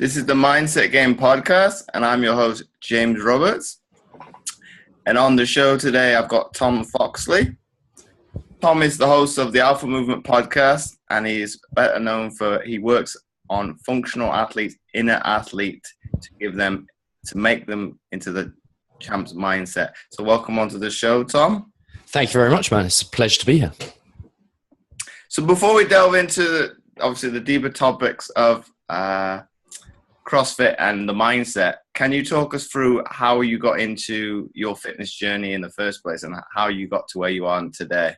This is the Mindset Game podcast, and I'm your host, James Roberts. And on the show today, I've got Tom Foxley. Tom is the host of the Alpha Movement podcast, and he is better known for he works on functional athletes, inner athlete, to make them into the champ's mindset. So welcome onto the show, Tom. Thank you very much, man. It's a pleasure to be here. So before we delve into, obviously, the deeper topics of CrossFit and the mindset, can you talk us through how you got into your fitness journey in the first place and how you got to where you are today?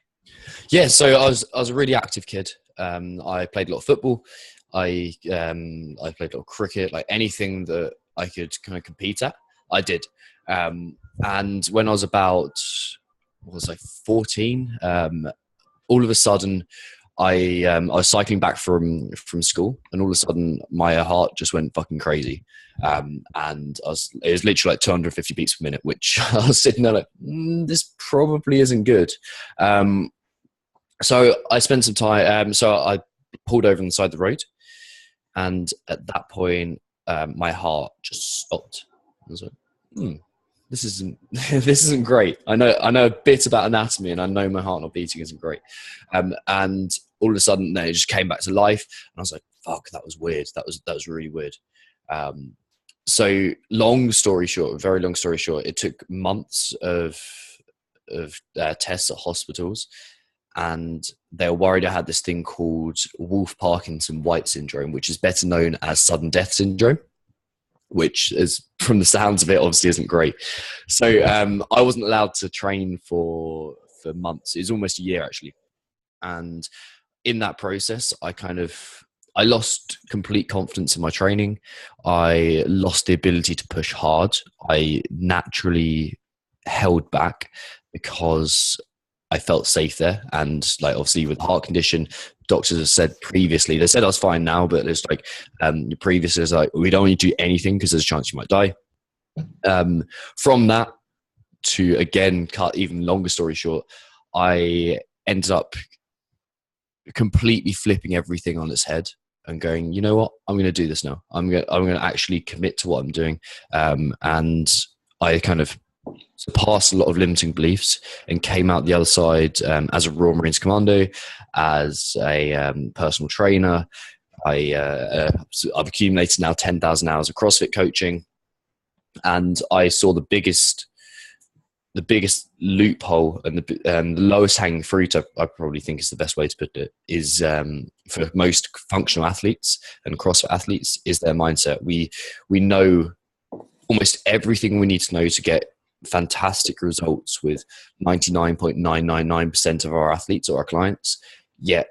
Yeah, so I was a really active kid. I played a lot of football. I played a lot of cricket, like anything that I could kind of compete at, I did. And when I was about, 14, all of a sudden, I was cycling back from school, and all of a sudden my heart just went fucking crazy. And it was literally like 250 beats per minute, which I was sitting there like, this probably isn't good. So I spent some time, so I pulled over on the side of the road, and at that point, my heart just stopped. I was like, this isn't great. I know a bit about anatomy, and I know my heart not beating isn't great. And all of a sudden, it just came back to life, and I was like, "Fuck, that was weird. That was really weird." So, very long story short, it took months of tests at hospitals, and they were worried I had this thing called Wolff-Parkinson-White syndrome, which is better known as sudden death syndrome, which is, from the sounds of it, obviously isn't great. So I wasn't allowed to train for months. It was almost a year, actually. And in that process, I lost complete confidence in my training. I lost the ability to push hard. I naturally held back because I felt safe there. And like, obviously with the heart condition, doctors have said previously, they said I was fine now, but it's like, previously it's like, we don't want you to do anything because there's a chance you might die. From that to, again, cut even longer story short, I ended up completely flipping everything on its head and going, you know what, I'm going to do this now. I'm going to actually commit to what I'm doing. And I kind of surpassed a lot of limiting beliefs and came out the other side as a Royal Marines Commando, as a personal trainer. I've accumulated now 10,000 hours of CrossFit coaching, and I saw the biggest loophole and the lowest hanging fruit, I probably think is the best way to put it, is for most functional athletes and CrossFit athletes, is their mindset. We know almost everything we need to know to get fantastic results with 99.999% of our athletes or our clients, yet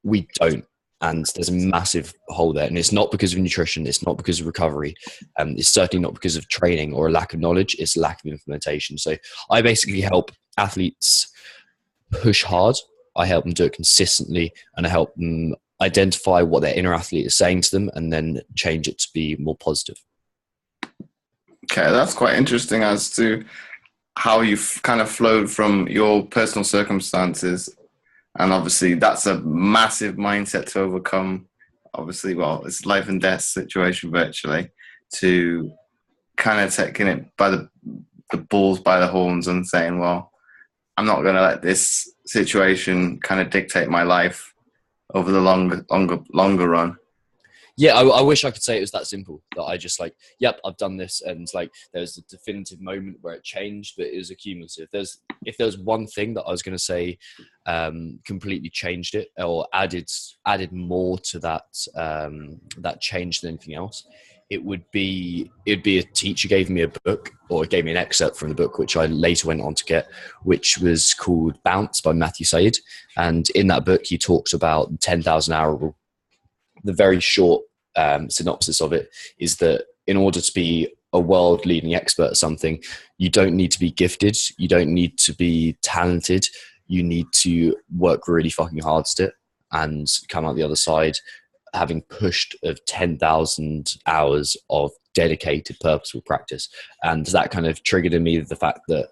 we don't. And there's a massive hole there. And it's not because of nutrition. It's not because of recovery. It's certainly not because of training or a lack of knowledge. It's lack of implementation. So I basically help athletes push hard. I help them do it consistently, and I help them identify what their inner athlete is saying to them and then change it to be more positive. Okay, that's quite interesting as to how you've kind of flowed from your personal circumstances. And obviously, that's a massive mindset to overcome. Obviously, well, it's life and death situation virtually, to kind of taking it by the balls by the horns and saying, well, I'm not going to let this situation kind of dictate my life over the longer run. Yeah, I wish I could say it was that simple, that I just like, yep, I've done this. And like, there's a definitive moment where it changed, but it was accumulative. If there's one thing that I was going to say completely changed it or added more to that change than anything else, it'd be a teacher gave me a book, or gave me an excerpt from the book, which I later went on to get, which was called Bounce by Matthew Said. And in that book, he talks about the 10,000 hour rule. The very short synopsis of it is that in order to be a world leading expert at something, you don't need to be gifted. You don't need to be talented. You need to work really fucking hard at it and come out the other side having pushed of 10,000 hours of dedicated purposeful practice. And that kind of triggered in me the fact that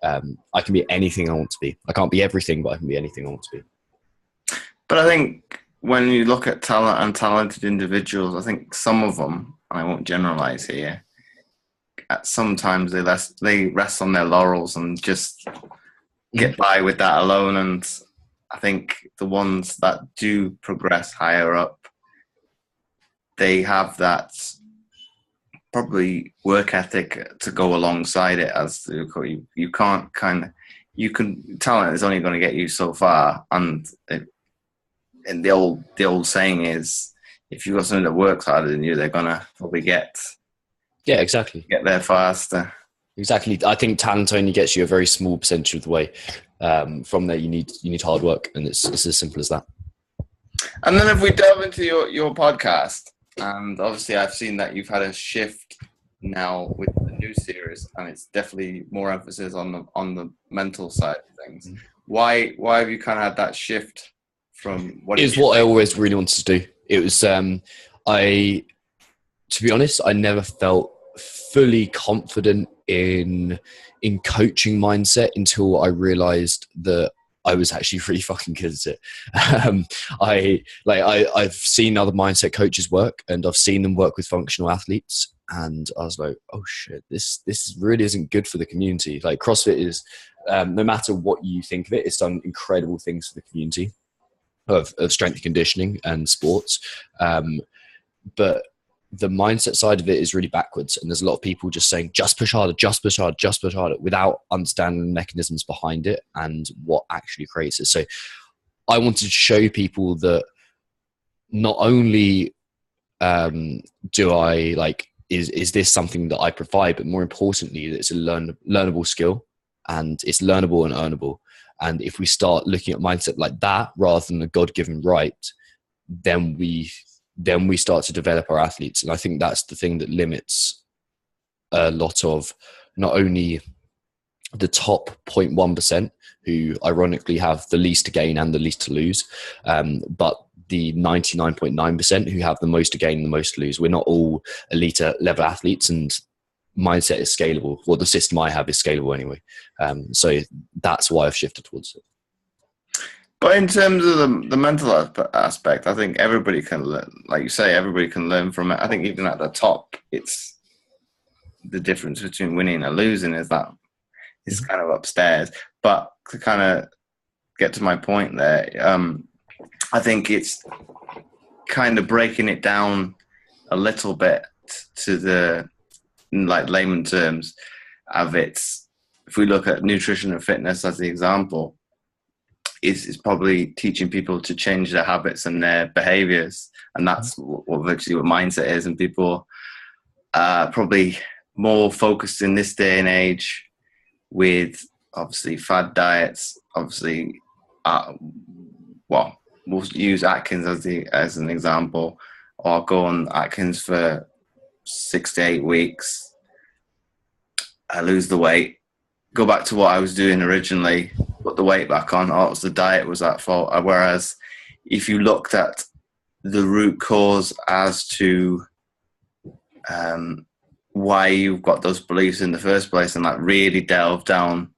I can be anything I want to be. I can't be everything, but I can be anything I want to be. But I think when you look at talent and talented individuals, I think some of them and I won't generalize here, sometimes they rest on their laurels and just get by with that alone. And I think the ones that do progress higher up, they have that probably work ethic to go alongside it. As you can't talent is only going to get you so far, and the old saying is, if you've got something that works harder than you, they're gonna probably get there faster. Exactly. I think talent only gets you a very small percentage of the way. From there, you need hard work, and it's as simple as that. And then if we delve into your podcast, and obviously I've seen that you've had a shift now with the new series, and it's definitely more emphasis on the mental side of things. Why have you kind of had that shift from what it was what I always really wanted to do. It was to be honest, I never felt fully confident in coaching mindset until I realized that I was actually really fucking good at it. I've seen other mindset coaches work, and I've seen them work with functional athletes, and I was like, oh shit, this really isn't good for the community. Like CrossFit is, no matter what you think of it, it's done incredible things for the community of strength and conditioning and sports. But the mindset side of it is really backwards, and there's a lot of people just saying just push harder, just push harder, just push harder, without understanding the mechanisms behind it and what actually creates it. So I wanted to show people that not only do I is this something that I provide, but more importantly that it's a learnable skill, and it's learnable and earnable. And if we start looking at mindset like that rather than a God-given right, then we start to develop our athletes. And I think that's the thing that limits a lot of not only the top 0.1%, who ironically have the least to gain and the least to lose, but the 99.9% who have the most to gain and the most to lose. We're not all elite level athletes, and mindset is scalable. Well, the system I have is scalable anyway. So that's why I've shifted towards it. But in terms of the mental aspect, I think everybody can learn. Like you say, everybody can learn from it. I think even at the top, it's the difference between winning and losing is that it's kind of upstairs. But to kind of get to my point there, I think it's kind of breaking it down a little bit to the layman terms of it's. If we look at nutrition and fitness as the example, is probably teaching people to change their habits and their behaviors. And that's what virtually what mindset is. And people are probably more focused in this day and age with obviously fad diets. Obviously, we'll use Atkins as an example, or go on Atkins for 6 to 8 weeks. I lose the weight, go back to what I was doing originally, put the weight back on. Oh, it was the diet was at fault. Whereas if you looked at the root cause as to why you've got those beliefs in the first place, and really delve down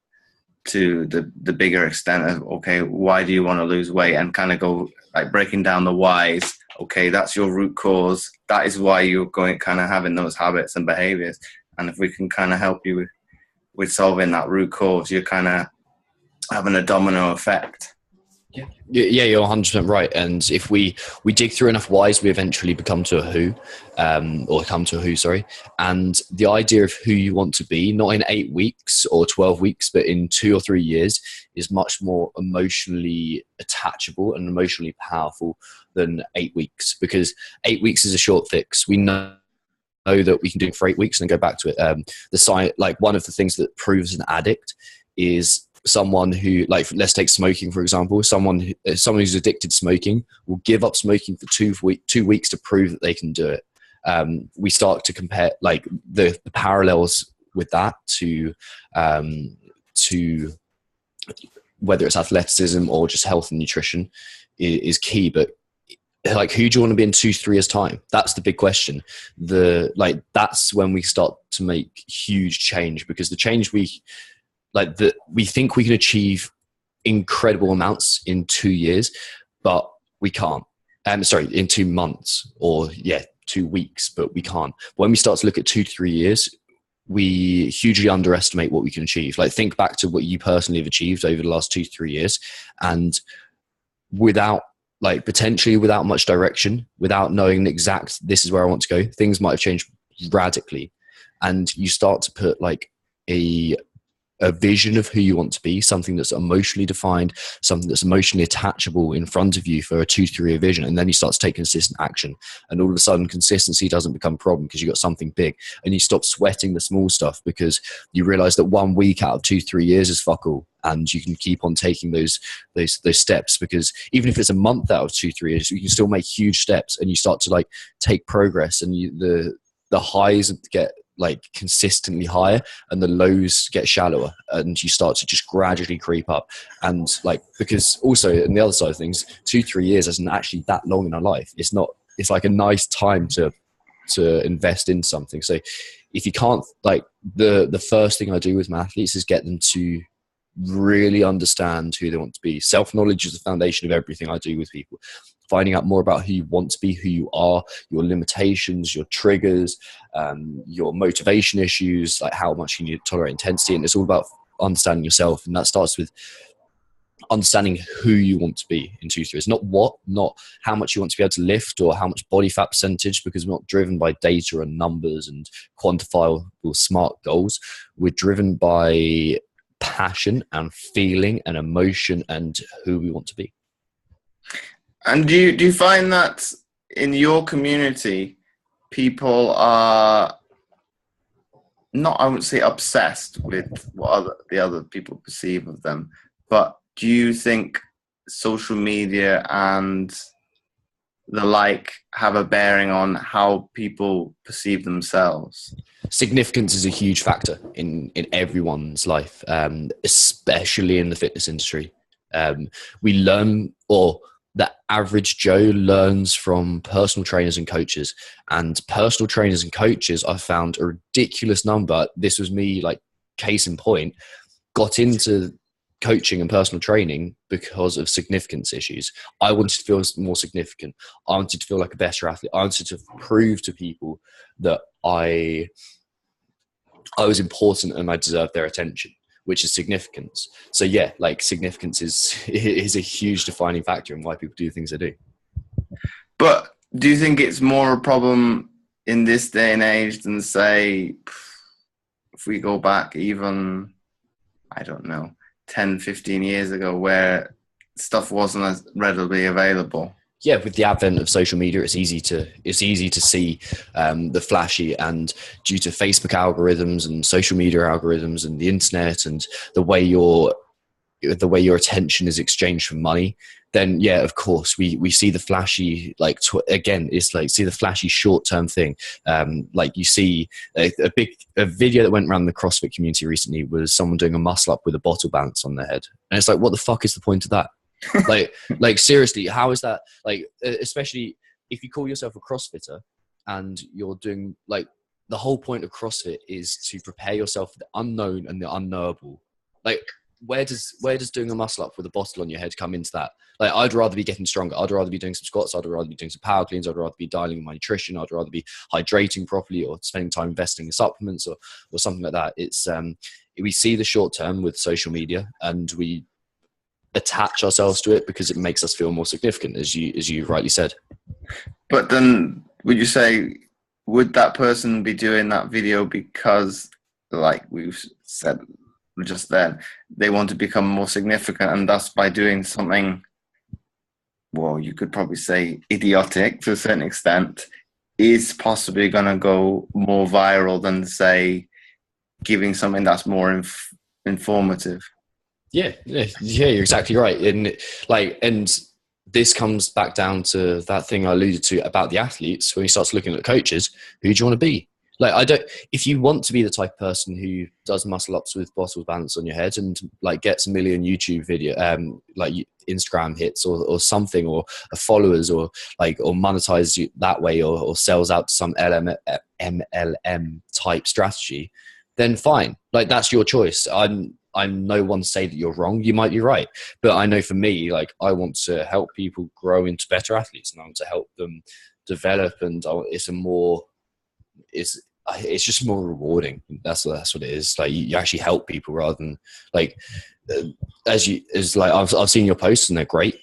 to the bigger extent of, okay, why do you want to lose weight, and kind of go breaking down the whys. Okay, that's your root cause. That is why you're having those habits and behaviors. And if we can kind of help you with solving that root cause, you're kind of having a domino effect. Yeah, you're 100% right. And if we dig through enough whys, we eventually come to a who. And the idea of who you want to be, not in 8 weeks or 12 weeks, but in 2 or 3 years, is much more emotionally attachable and emotionally powerful than 8 weeks, because 8 weeks is a short fix. We know that we can do it for 8 weeks and go back to it. One of the things that proves an addict is someone who, let's take smoking for example. Someone who's addicted to smoking will give up smoking for 2 weeks to prove that they can do it. We start to compare the parallels with that to whether it's athleticism or just health and nutrition is key. But who do you want to be in 2-3 years time? That's the big question. That's when we start to make huge change, because the change we think we can achieve incredible amounts in 2 years, but we can't. In 2 months, or 2 weeks, but we can't. When we start to look at 2-3 years, we hugely underestimate what we can achieve. Like, think back to what you personally have achieved over the last 2-3 years, and without, like, potentially without much direction, without knowing the exact, this is where I want to go, things might have changed radically. And you start to put like a vision of who you want to be, something that's emotionally defined, something that's emotionally attachable in front of you for a 2-3 year vision. And then you start to take consistent action. And all of a sudden, consistency doesn't become a problem because you got something big, and you stop sweating the small stuff because you realize that 1 week out of 2-3 years is fuck all. And you can keep on taking those steps, because even if it's a month out of 2-3 years, you can still make huge steps, and you start to like take progress, and the highs get like consistently higher and the lows get shallower, and you start to just gradually creep up. And like, because also on the other side of things, 2-3 years isn't actually that long in our life. It's not, it's like a nice time to invest in something. So if you can't, like, the first thing I do with my athletes is get them to really understand who they want to be. Self-knowledge is the foundation of everything I do with people. Finding out more about who you want to be, who you are, your limitations, your triggers, your motivation issues, like how much you need to tolerate intensity. And it's all about understanding yourself. And that starts with understanding who you want to be in 2-3 years. Not how much you want to be able to lift or how much body fat percentage, because we're not driven by data and numbers and quantifiable smart goals. We're driven by passion and feeling and emotion and who we want to be. And do you find that in your community, people are not, I wouldn't say obsessed with what the other people perceive of them, but do you think social media and the like have a bearing on how people perceive themselves? Significance is a huge factor in everyone's life, especially in the fitness industry. We learn, or the average Joe learns from personal trainers and coaches. And personal trainers and coaches, I found a ridiculous number. This was me, like, case in point, got into coaching and personal training because of significance issues. I wanted to feel more significant. I wanted to feel like a better athlete. I wanted to prove to people that I was important and I deserved their attention, which is significance. So yeah, like, significance is a huge defining factor in why people do things they do. But do you think it's more a problem in this day and age than, say, if we go back even, I don't know, 10, 15 years ago, where stuff wasn't as readily available? Yeah, with the advent of social media, it's easy to see the flashy, and due to Facebook algorithms and social media algorithms and the internet and the way your attention is exchanged for money, then yeah, of course we see the flashy, like, again, it's like, see the flashy short-term thing. Like, you see a video that went around the CrossFit community recently was someone doing a muscle up with a bottle bounce on their head, and it's like, what the fuck is the point of that? like seriously, how is that, like, especially if you call yourself a CrossFitter and you're doing, like, the whole point of CrossFit is to prepare yourself for the unknown and the unknowable. Like, where does doing a muscle up with a bottle on your head come into that? Like, I'd rather be getting stronger. I'd rather be doing some squats. I'd rather be doing some power cleans. I'd rather be dialing my nutrition. I'd rather be hydrating properly, or spending time investing in supplements or something like that. It's we see the short term with social media, and we attach ourselves to it because it makes us feel more significant, as you rightly said. But then, would you say, would that person be doing that video because, like we've said just then, they want to become more significant, and thus by doing something, well, you could probably say idiotic to a certain extent, is possibly going to go more viral than, say, giving something that's more informative? Yeah, you're exactly right. And this comes back down to that thing I alluded to about the athletes. When you start looking at coaches, who do you want to be? Like, if you want to be the type of person who does muscle ups with bottle balance on your head and, like, gets a million YouTube video, like Instagram hits or something, or followers, or monetizes you that way, or sells out to some MLM type strategy, then fine. Like, that's your choice. I'm no one to say that you're wrong. You might be right. But I know for me, like, I want to help people grow into better athletes, and I want to help them develop, and it's just more rewarding. That's what it is. Like you actually help people rather than like I've seen your posts and they're great.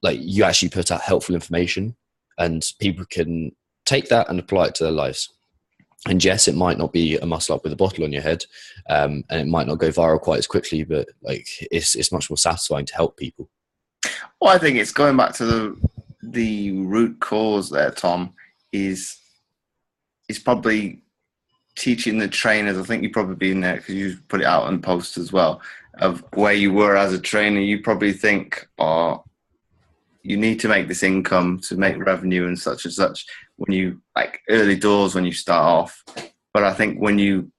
Like you actually put out helpful information and people can take that and apply it to their lives. And yes, it might not be a muscle up with a bottle on your head, and it might not go viral quite as quickly, but like it's much more satisfying to help people. Well, I think it's going back to the root cause there, Tom, is probably teaching the trainers. I think you've probably been there because you put it out on post as well, of where you were as a trainer. You probably think, oh, you need to make this income to make revenue and such, when you, like, early doors when you start off. But I think when you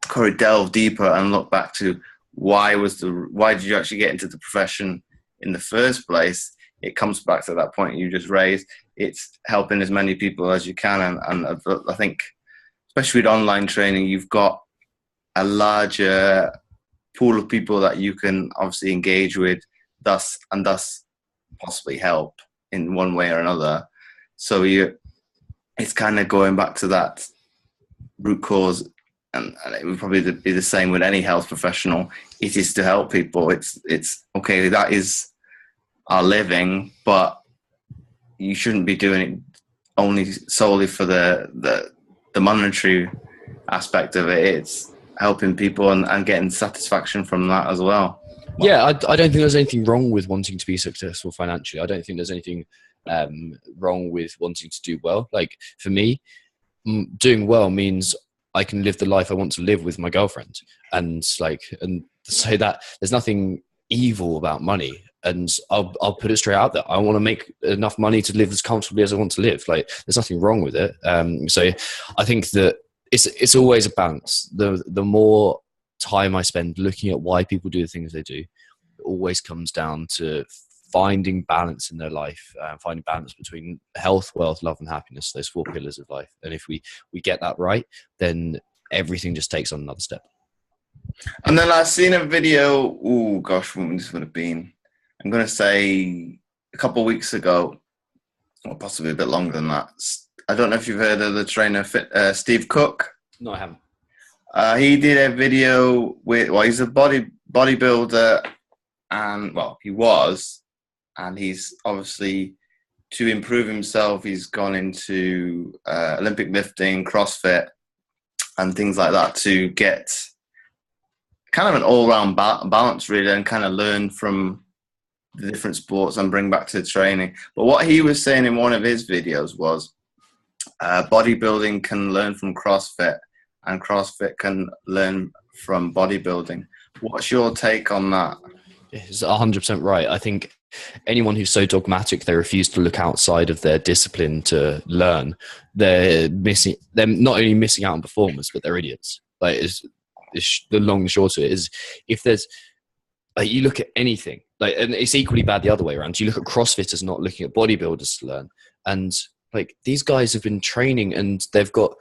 kind of delve deeper and look back to why did you actually get into the profession in the first place, it comes back to that point you just raised. It's helping as many people as you can. And I think, especially with online training, you've got a larger pool of people that you can obviously engage with, thus possibly help in one way or another. So it's kind of going back to that root cause, and it would probably be the same with any health professional. It is to help people. It's okay, that is our living, but you shouldn't be doing it only solely for the monetary aspect of it. It's helping people and getting satisfaction from that as well. Yeah, I don't think there's anything wrong with wanting to be successful financially. I don't think there's anything wrong with wanting to do well. Like for me, doing well means I can live the life I want to live with my girlfriend, and so that there's nothing evil about money. And I'll put it straight out there. I want to make enough money to live as comfortably as I want to live. Like there's nothing wrong with it. So I think that it's always a balance. The more time I spend looking at why people do the things they do, it always comes down to finding balance in their life, finding balance between health, wealth, love, and happiness, those 4 pillars of life. And if we get that right, then everything just takes on another step. And then I've seen a video, oh gosh, when this would have been, I'm going to say a couple of weeks ago, or possibly a bit longer than that. I don't know if you've heard of the trainer, Steve Cook. No, I haven't. He did a video with, he's a bodybuilder, and he was, and he's obviously, to improve himself, he's gone into Olympic lifting, CrossFit, and things like that to get kind of an all-round balance, really, and kind of learn from the different sports and bring back to training. But what he was saying in one of his videos was bodybuilding can learn from CrossFit, and CrossFit can learn from bodybuilding. What's your take on that? It's 100% right. I think anyone who's so dogmatic they refuse to look outside of their discipline to learn, they're not only missing out on performance, but they're idiots. Like it's the long and short of it is, if there's you look at anything, and it's equally bad the other way around. You look at CrossFitters not looking at bodybuilders to learn, and these guys have been training, and they've got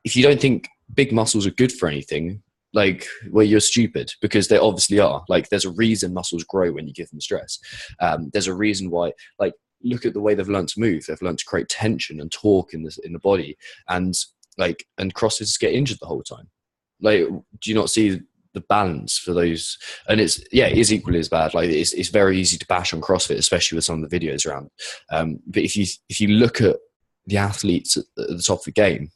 if you don't think big muscles are good for anything, you're stupid, because they obviously are. There's a reason muscles grow when you give them stress. There's a reason why. Look at the way they've learned to move. They've learned to create tension and torque in the body, and CrossFitters get injured the whole time. Do you not see the balance for those? And it is equally as bad. It's very easy to bash on CrossFit, especially with some of the videos around. But if you look at the athletes at the top of the game,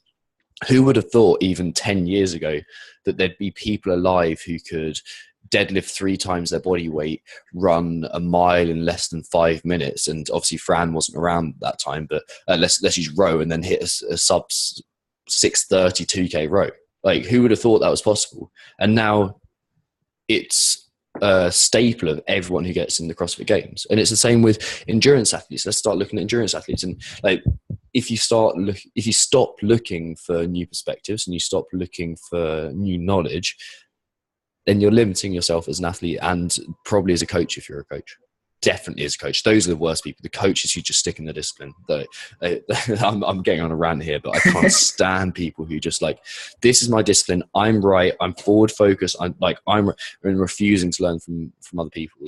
who would have thought even 10 years ago that there'd be people alive who could deadlift 3 times their body weight, run a mile in less than 5 minutes? And obviously Fran wasn't around at that time, but let's use row, and then hit a sub 6:30 2K row. Who would have thought that was possible? And now it's a staple of everyone who gets in the CrossFit Games. And it's the same with endurance athletes. Let's start looking at endurance athletes. And if you stop looking for new perspectives and you stop looking for new knowledge, then you're limiting yourself as an athlete, and probably as a coach if you're a coach. Definitely as a coach. Those are the worst people. The coaches who just stick in the discipline. I'm getting on a rant here, but I can't stand people who just this is my discipline. I'm right. I'm forward focused. I'm refusing to learn from other people.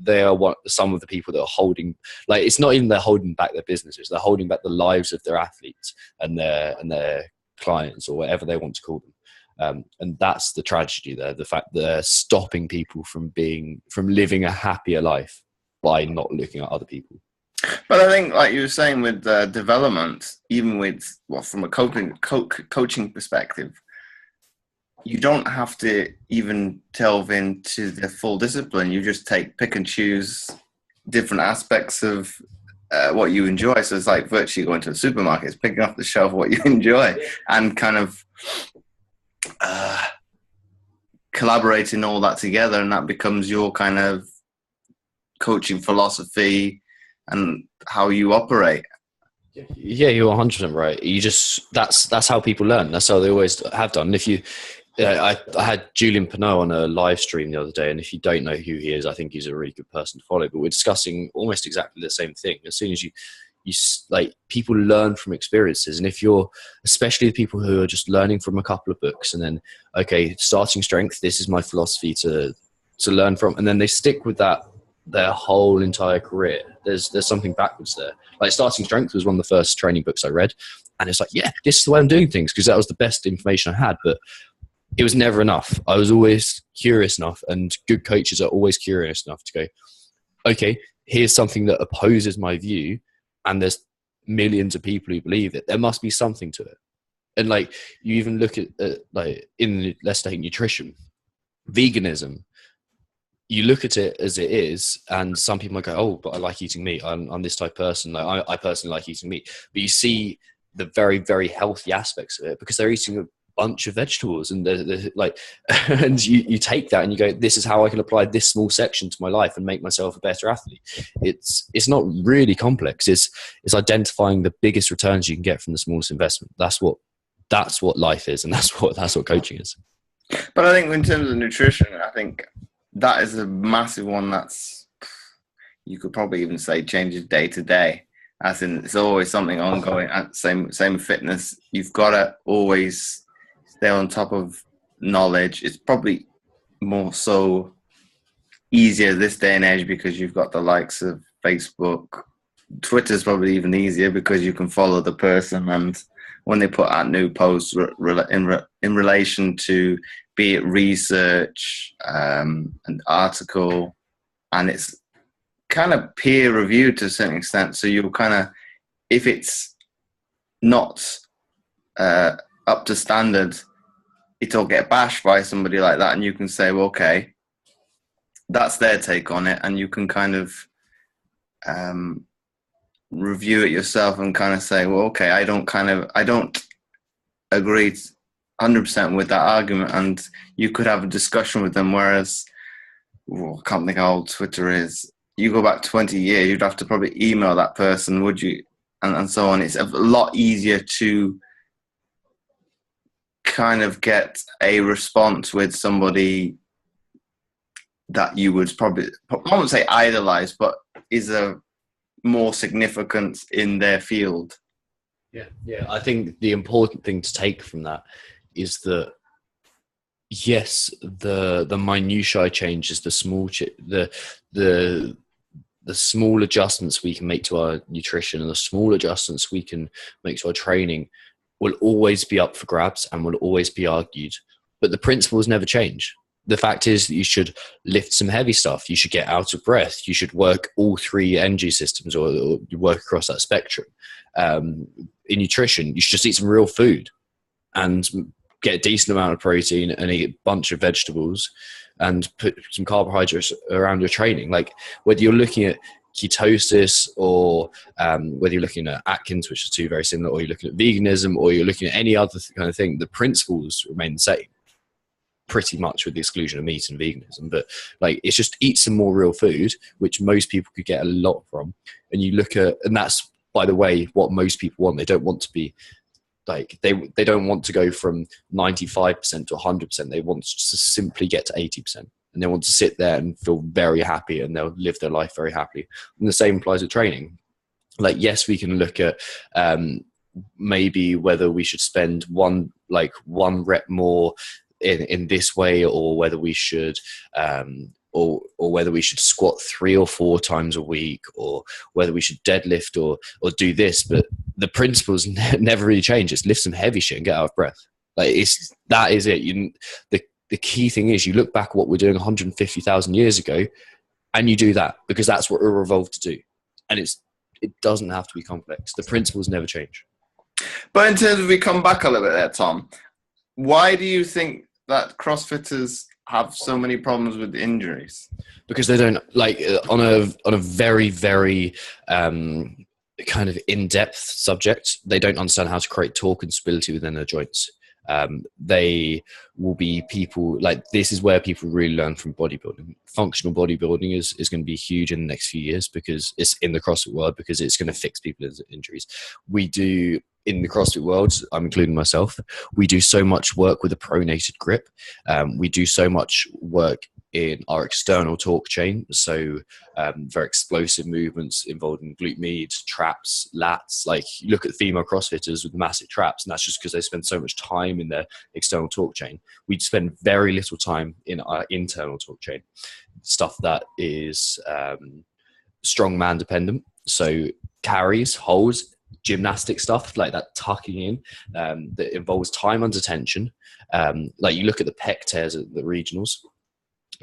they are some of the people that are holding, like, it's not even they're holding back their businesses, they're holding back the lives of their athletes and their clients, or whatever they want to call them. And that's the tragedy there, the fact that they're stopping people from living a happier life by not looking at other people. But I think, like you were saying, with development, even with from a coaching perspective, you don't have to even delve into the full discipline. You just pick and choose different aspects of what you enjoy. So it's like virtually going to the supermarket, it's picking off the shelf what you enjoy, and kind of collaborating all that together, and that becomes your kind of coaching philosophy and how you operate. Yeah, you're 100% right. You just that's how people learn. That's how they always have done. And if you, I had Julian Pinot on a live stream the other day, and if you don't know who he is, I think he's a really good person to follow. But we're discussing almost exactly the same thing. As soon as you like, people learn from experiences, and if you're, especially the people who are just learning from a couple of books, and then, okay, starting strength, this is my philosophy to learn from, and then they stick with that their whole entire career, there's something backwards there. Like, starting strength was one of the first training books I read, and it's like, yeah, this is the way I'm doing things, because that was the best information I had. But it was never enough. I was always curious enough, and good coaches are always curious enough to go, okay, here's something that opposes my view, and there's millions of people who believe it. There must be something to it. And like, you even look at like, in, let's take nutrition, veganism. You look at it as it is, and some people might go, oh, but I like eating meat. I'm this type of person. Like, I personally like eating meat. But you see the very, very healthy aspects of it, because they're eating a bunch of vegetables, and they're like, and you take that and you go, this is how I can apply this small section to my life and make myself a better athlete. It's not really complex. It's identifying the biggest returns you can get from the smallest investment. That's what life is, and that's what coaching is. But I think in terms of nutrition, I think that is a massive one. That's, you could probably even say, changes day to day. As in, it's always something ongoing. Same fitness. You've got to always stay on top of knowledge. It's probably more so easier this day and age because you've got the likes of Facebook. Twitter's probably even easier because you can follow the person, and when they put out new posts in relation to, be it research, an article, and it's kind of peer reviewed to a certain extent. So you'll kind of, if it's not up to standard, it'll get bashed by somebody like that, and you can say, well, okay, that's their take on it, and you can kind of review it yourself and kind of say, well, okay, I don't agree 100% with that argument, and you could have a discussion with them. Whereas, I can't think how old Twitter is. You go back 20 years, you'd have to probably email that person, would you? And so on. It's a lot easier to kind of get a response with somebody that you would probably, I won't say idolize, but is a more significant in their field. Yeah. I think the important thing to take from that is that, yes, the minutiae changes, the small adjustments we can make to our nutrition and the small adjustments we can make to our training will always be up for grabs and will always be argued. But the principles never change. The fact is that you should lift some heavy stuff. You should get out of breath. You should work all three energy systems, or you work across that spectrum. In nutrition, you should just eat some real food and get a decent amount of protein and eat a bunch of vegetables and put some carbohydrates around your training. Like, whether you're looking at ketosis or whether you're looking at Atkins, which are two very similar, or you're looking at veganism, or you're looking at any other kind of thing, the principles remain the same pretty much, with the exclusion of meat and veganism. But like, it's just eat some more real food, which most people could get a lot from. And you look at, and that's, by the way, what most people want. They don't want to be like, they don't want to go from 95% to 100%. They want to simply get to 80%. And they want to sit there and feel very happy, and they'll live their life very happily. And the same applies with training. Like, yes, we can look at maybe whether we should spend one rep more in this way, or whether we should, or whether we should squat 3 or 4 times a week, or whether we should deadlift or do this. But the principles never really change. It's lift some heavy shit and get out of breath. Like that is it. The key thing is you look back at what we're doing 150,000 years ago, and you do that because that's what we're evolved to do. And it doesn't have to be complex. The principles never change. But in terms of, we come back a little bit there, Tom, why do you think that CrossFitters have so many problems with injuries? Because they don't, like, on a very, very kind of in-depth subject, they don't understand how to create torque and stability within their joints. They will be people, like, this is where people really learn from bodybuilding. Functional bodybuilding is going to be huge in the next few years because it's in the CrossFit world, because it's going to fix people's injuries. We do, in the CrossFit world, I'm including myself, we do so much work with a pronated grip. We do so much work in our external torque chain. So very explosive movements involving glute med, traps, lats. Like, you look at female CrossFitters with massive traps, and that's just because they spend so much time in their external torque chain. We spend very little time in our internal torque chain, stuff that is strongman dependent. So carries, holds, gymnastic stuff like that, tucking in, that involves time under tension. Like, you look at the pec tears at the regionals,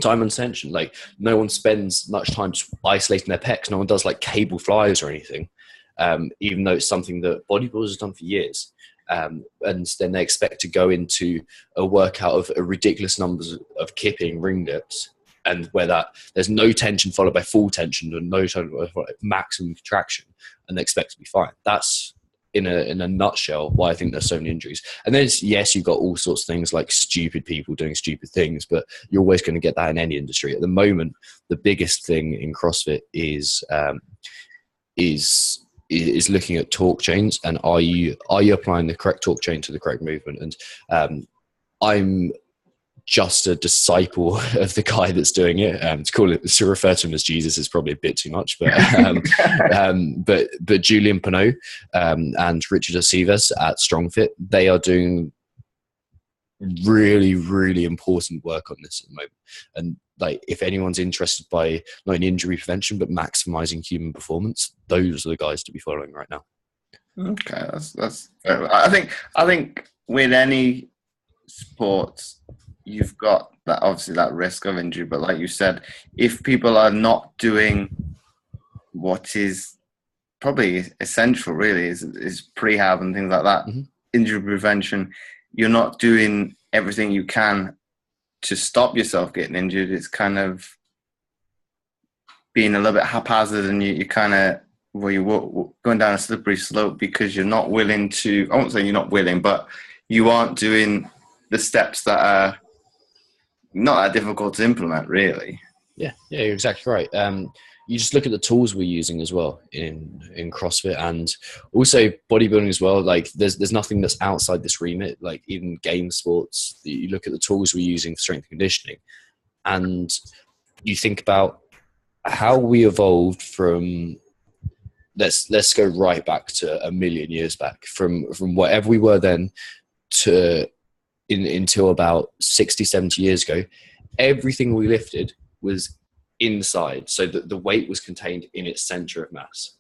time under tension. Like, no one spends much time isolating their pecs. No one does like cable flyers or anything, even though it's something that bodybuilders have done for years. And then they expect to go into a workout of a ridiculous numbers of kipping ring dips, and where there's no tension followed by full tension and no tension followed by maximum contraction, and they expect to be fine. That's in a nutshell why I think there's so many injuries. And then yes, you've got all sorts of things like stupid people doing stupid things, but you're always going to get that in any industry. At the moment, the biggest thing in CrossFit is looking at torque chains, and are you applying the correct torque chain to the correct movement? And I'm just a disciple of the guy that's doing it. To refer to him as Jesus is probably a bit too much, but but Julian Pinot and Richard Aceves at StrongFit, they are doing really, really important work on this at the moment. And like, if anyone's interested by not in injury prevention but maximizing human performance, those are the guys to be following right now. Okay, that's. I think with any sports, you've got that, obviously, that risk of injury. But like you said, if people are not doing what is probably essential, really, is prehab and things like that, mm-hmm. Injury prevention, you're not doing everything you can to stop yourself getting injured. It's kind of being a little bit haphazard, and you kind of, well, you're going down a slippery slope because you're not willing to, I won't say you're not willing, but you aren't doing the steps that are not that difficult to implement, really. Yeah, you're exactly right. You just look at the tools we're using as well in CrossFit, and also bodybuilding as well. Like, there's nothing that's outside this remit. Like, even game sports, you look at the tools we're using for strength and conditioning, and you think about how we evolved from, let's go right back to a million years back, from whatever we were then to until about 60, 70 years ago. Everything we lifted was inside, so that the weight was contained in its center of mass.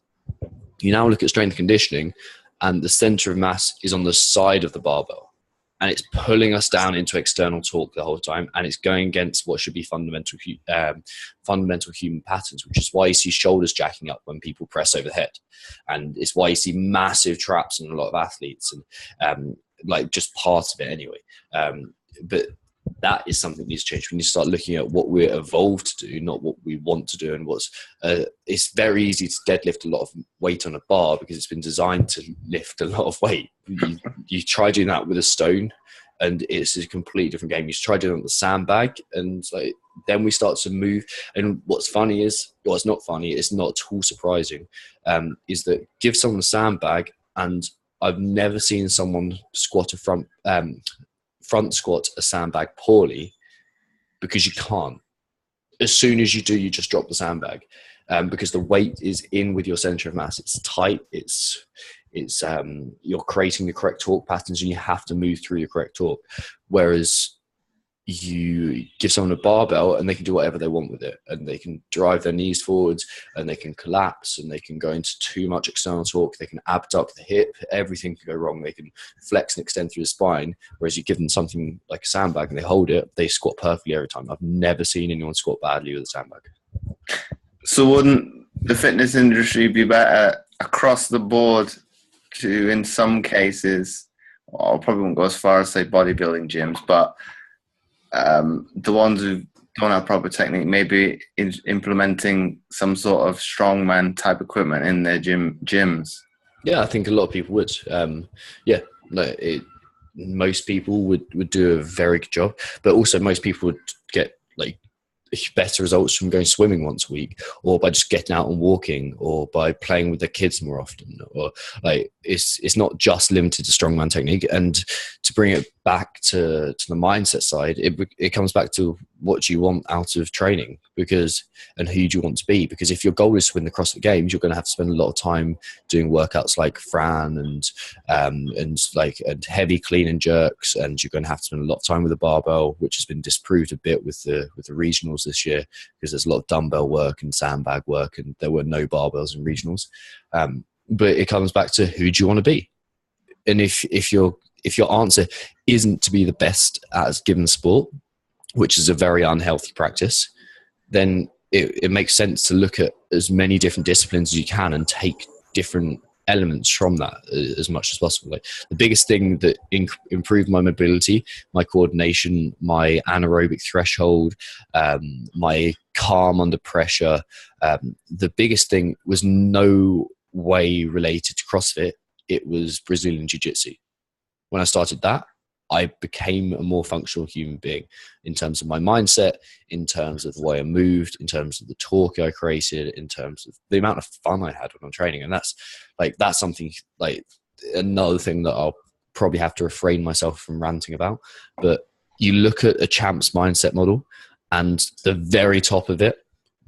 You now look at strength and conditioning, and the center of mass is on the side of the barbell, and it's pulling us down into external torque the whole time, and it's going against what should be fundamental human patterns, which is why you see shoulders jacking up when people press overhead, and it's why you see massive traps in a lot of athletes, and like, just part of it anyway. But that is something that needs to change. We need to start looking at what we're evolved to do, not what we want to do. And it's very easy to deadlift a lot of weight on a bar because it's been designed to lift a lot of weight. You try doing that with a stone, and it's a completely different game. You try doing it on the sandbag, and like, then we start to move. And what's funny is, well, it's not funny, it's not at all surprising, is that give someone a sandbag, and I've never seen someone squat a front squat a sandbag poorly, because you can't. As soon as you do, you just drop the sandbag, because the weight is in with your center of mass. It's tight. It's you're creating the correct torque patterns, and you have to move through the correct torque. Whereas you give someone a barbell and they can do whatever they want with it, and they can drive their knees forwards, and they can collapse, and they can go into too much external torque, they can abduct the hip, everything can go wrong, they can flex and extend through the spine. Whereas you give them something like a sandbag and they hold it, they squat perfectly every time. I've never seen anyone squat badly with a sandbag. So wouldn't the fitness industry be better across the board to, in some cases, I probably won't go as far as say bodybuilding gyms, but the ones who don't have proper technique, maybe implementing some sort of strongman type equipment in their gyms? Yeah, I think a lot of people would. Most people would do a very good job, but also most people would get like better results from going swimming once a week, or by just getting out and walking, or by playing with their kids more often, or like it's not just limited to strongman technique. And to bring it back to the mindset side, it comes back to what do you want out of training, and who do you want to be? Because if your goal is to win the CrossFit Games, you're going to have to spend a lot of time doing workouts like Fran and heavy clean and jerks, and you're going to have to spend a lot of time with a barbell, which has been disproved a bit with the regionals this year, because there's a lot of dumbbell work and sandbag work, and there were no barbells in regionals. But it comes back to who do you want to be, and if your answer isn't to be the best at a given sport, which is a very unhealthy practice, then it makes sense to look at as many different disciplines as you can and take different elements from that as much as possible. Like the biggest thing that improved my mobility, my coordination, my anaerobic threshold, my calm under pressure, the biggest thing was no way related to CrossFit. It was Brazilian Jiu-Jitsu. When I started that, I became a more functional human being in terms of my mindset, in terms of the way I moved, in terms of the torque I created, in terms of the amount of fun I had when I'm training. And that's something like another thing that I'll probably have to refrain myself from ranting about. But you look at a champ's mindset model, and the very top of it,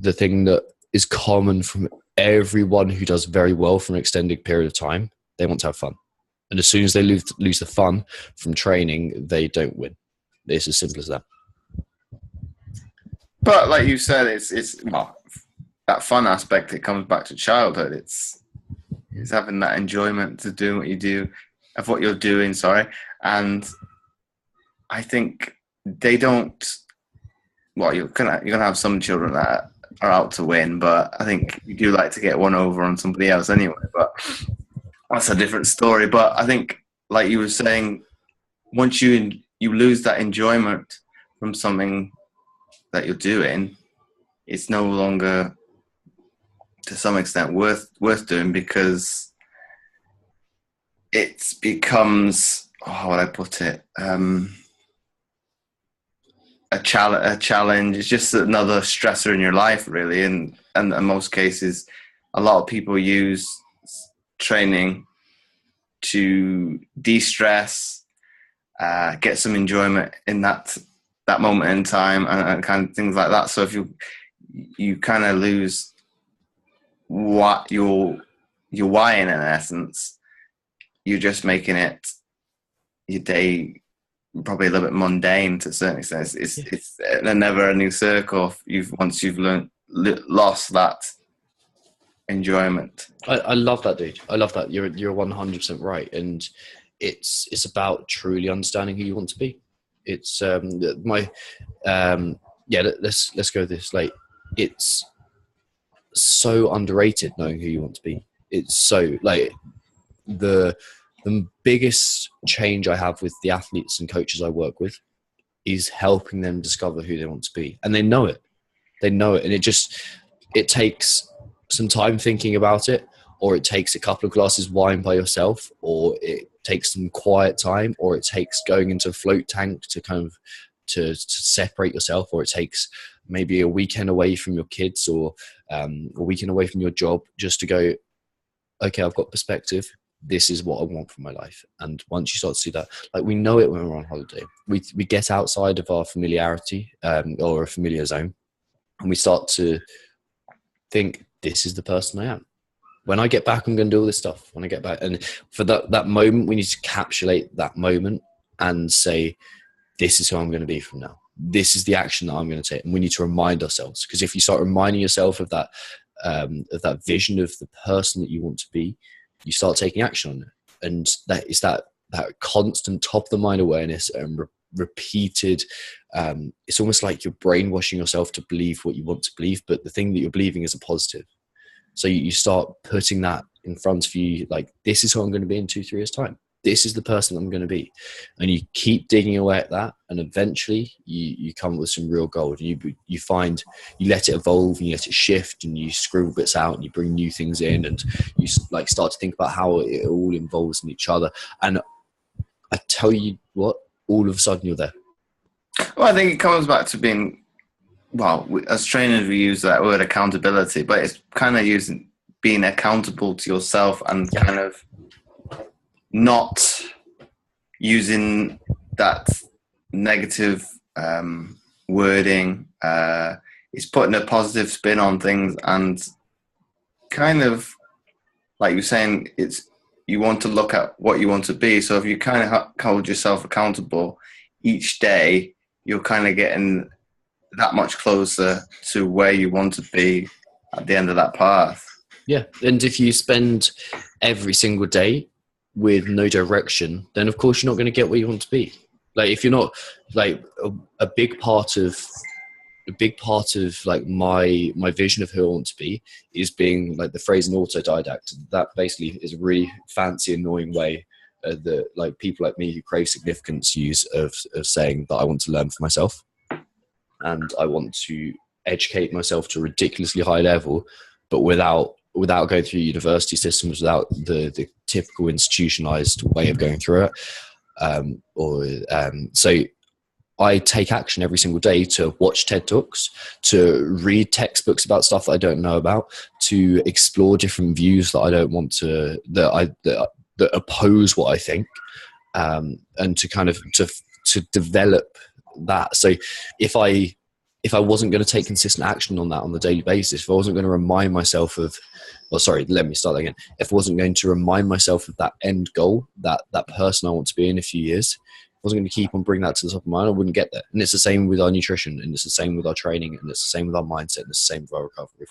the thing that is common from everyone who does very well for an extended period of time, they want to have fun. And as soon as they lose the fun from training, they don't win. It's as simple as that. But like you said, it's well, that fun aspect. It comes back to childhood. It's having that enjoyment to doing what you do, of what you're doing. Sorry, and I think they don't. Well, you're gonna have some children that are out to win, but I think you do like to get one over on somebody else anyway. But that's a different story. But I think, like you were saying, once you lose that enjoyment from something that you're doing, it's no longer, to some extent, worth doing, because it becomes, how would I put it, a challenge. It's just another stressor in your life, really. And in most cases, a lot of people use training to de-stress, get some enjoyment in that moment in time, and kind of things like that. So if you kind of lose what your why in essence, you're just making it your day probably a little bit mundane to a certain extent. It's a never-ending circle. Once you've lost that enjoyment. I love that, dude. I love that. You're 100% right, and it's about truly understanding who you want to be. It's let's go with this. Like, it's so underrated knowing who you want to be. It's so, like, the biggest change I have with the athletes and coaches I work with is helping them discover who they want to be, and they know it, and it takes some time thinking about it, or it takes a couple of glasses of wine by yourself, or it takes some quiet time, or it takes going into a float tank to kind of to separate yourself, or it takes maybe a weekend away from your kids, or a weekend away from your job, just to go, okay, I've got perspective. This is what I want from my life. And once you start to see that, like, we know it when we're on holiday, we get outside of our familiarity, or a familiar zone, and we start to think, this is the person I am. When I get back, I'm going to do all this stuff. When I get back, and for that moment, we need to encapsulate that moment and say, this is who I'm going to be from now. this is the action that I'm going to take. And we need to remind ourselves, because if you start reminding yourself of that vision of the person that you want to be, you start taking action on it. And that is that constant top of the mind awareness and repeated. It's almost like you're brainwashing yourself to believe what you want to believe, but the thing that you're believing is a positive. So you start putting that in front of you, like, this is who I'm going to be in 2-3 years time. This is the person I'm going to be. And you keep digging away at that, and eventually you come up with some real gold. You find, you let it evolve, and you let it shift, and you scribble bits out, and you bring new things in, and you like start to think about how it all involves in each other. And I tell you what, all of a sudden you're there. Well, I think it comes back to being, well, as trainers we use that word accountability, but it's kind of using being accountable to yourself, and kind of not using that negative wording. It's putting a positive spin on things, and kind of like you're saying, it's, you want to look at what you want to be. So if you kind of hold yourself accountable each day, you're kind of getting that much closer to where you want to be at the end of that path. Yeah. And if you spend every single day with no direction, then of course you're not going to get where you want to be. Like, if you're not, like, a big part of like my vision of who I want to be is being, like, the phrase an autodidact. That basically is a really fancy, annoying way that, like, people like me who crave significance use of saying that I want to learn for myself, and I want to educate myself to a ridiculously high level, but without going through university systems, without the typical institutionalized way of going through it. So I take action every single day to watch TED Talks, to read textbooks about stuff that I don't know about, to explore different views that I don't want to, that oppose what I think, and to kind of to develop that. So if I wasn't going to take consistent action on that on the daily basis, if I wasn't going to remind myself of, well, sorry, let me start that again. If I wasn't going to remind myself of that end goal, that person I want to be in a few years, I wasn't going to keep on bringing that to the top of my mind, I wouldn't get there. And it's the same with our nutrition, and it's the same with our training, and it's the same with our mindset, and it's the same with our recovery.